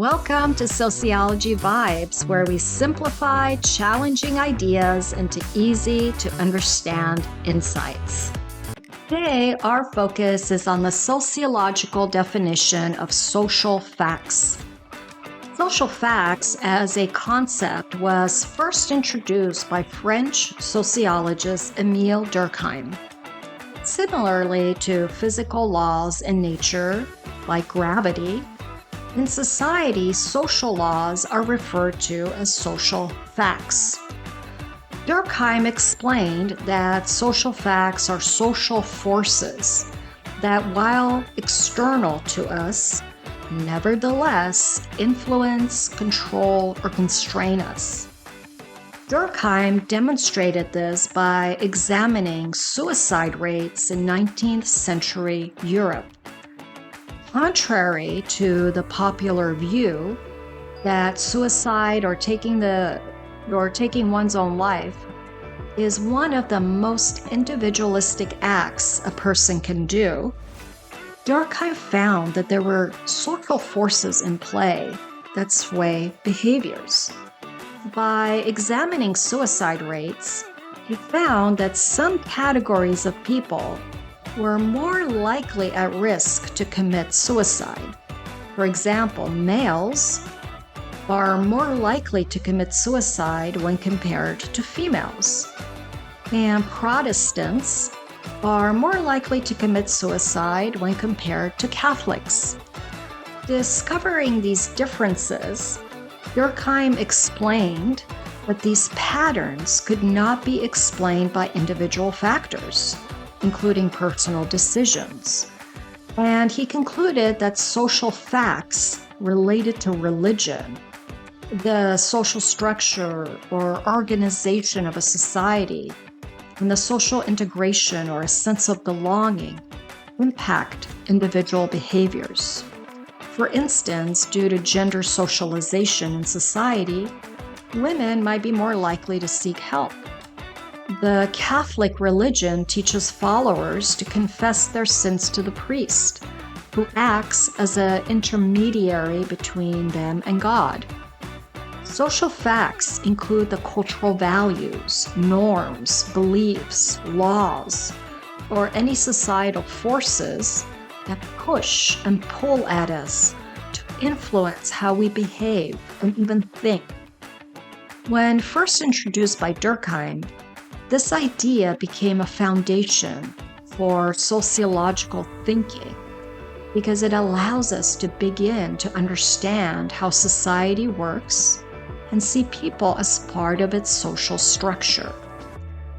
Welcome to Sociology Vibes, where we simplify challenging ideas into easy to understand insights. Today, our focus is on the sociological definition of social facts. Social facts as a concept was first introduced by French sociologist Emile Durkheim. Similarly to physical laws in nature, like gravity, in society, social laws are referred to as social facts. Durkheim explained that social facts are social forces that, while external to us, nevertheless influence, control, or constrain us. Durkheim demonstrated this by examining suicide rates in 19th century Europe. Contrary to the popular view that suicide or taking one's own life is one of the most individualistic acts a person can do, Durkheim found that there were social forces in play that sway behaviors. By examining suicide rates, he found that some categories of people were more likely at risk to commit suicide. For example, males are more likely to commit suicide when compared to females, and Protestants are more likely to commit suicide when compared to Catholics. Discovering these differences, Durkheim explained that these patterns could not be explained by individual factors, including personal decisions. And he concluded that social facts related to religion, the social structure or organization of a society, and the social integration or a sense of belonging impact individual behaviors. For instance, due to gender socialization in society, women might be more likely to seek help. The Catholic religion teaches followers to confess their sins to the priest, who acts as an intermediary between them and God. Social facts include the cultural values, norms, beliefs, laws, or any societal forces that push and pull at us to influence how we behave and even think. When first introduced by Durkheim, this idea became a foundation for sociological thinking because it allows us to begin to understand how society works and see people as part of its social structure.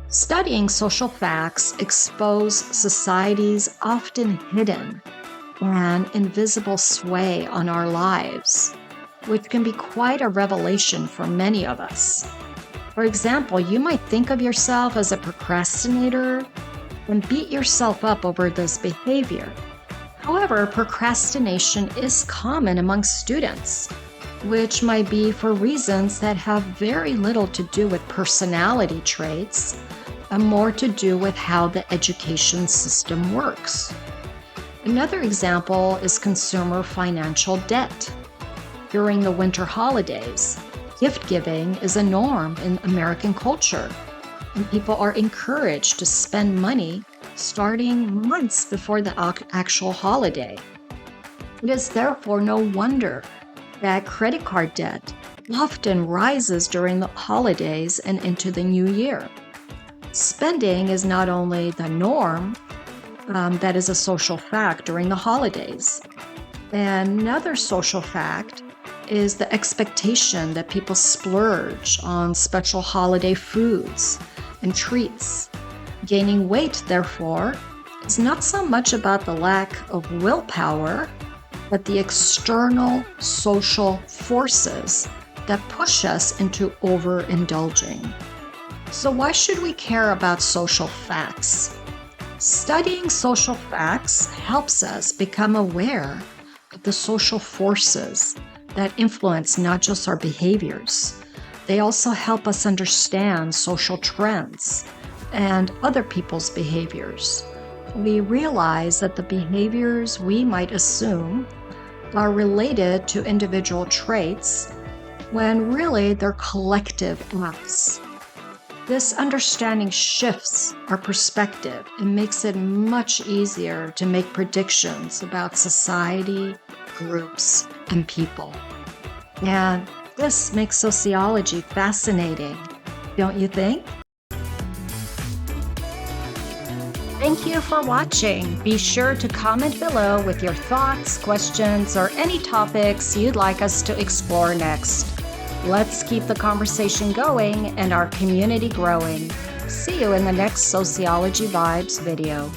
Studying social facts expose society's often hidden and invisible sway on our lives, which can be quite a revelation for many of us. For example, you might think of yourself as a procrastinator and beat yourself up over this behavior. However, procrastination is common among students, which might be for reasons that have very little to do with personality traits and more to do with how the education system works. Another example is consumer financial debt. During the winter holidays, gift giving is a norm in American culture, and people are encouraged to spend money starting months before the actual holiday. It is therefore no wonder that credit card debt often rises during the holidays and into the new year. Spending is not only the norm, that is a social fact during the holidays. Another social fact is the expectation that people splurge on special holiday foods and treats. Gaining weight, therefore, is not so much about the lack of willpower, but the external social forces that push us into overindulging. So why should we care about social facts? Studying social facts helps us become aware of the social forces that influence not just our behaviors. They also help us understand social trends and other people's behaviors. We realize that the behaviors we might assume are related to individual traits when really they're collective acts. This understanding shifts our perspective and makes it much easier to make predictions about society, groups, and people. And this makes sociology fascinating, don't you think? Thank you for watching. Be sure to comment below with your thoughts, questions, or any topics you'd like us to explore next. Let's keep the conversation going and our community growing. See you in the next Sociology Vibes video.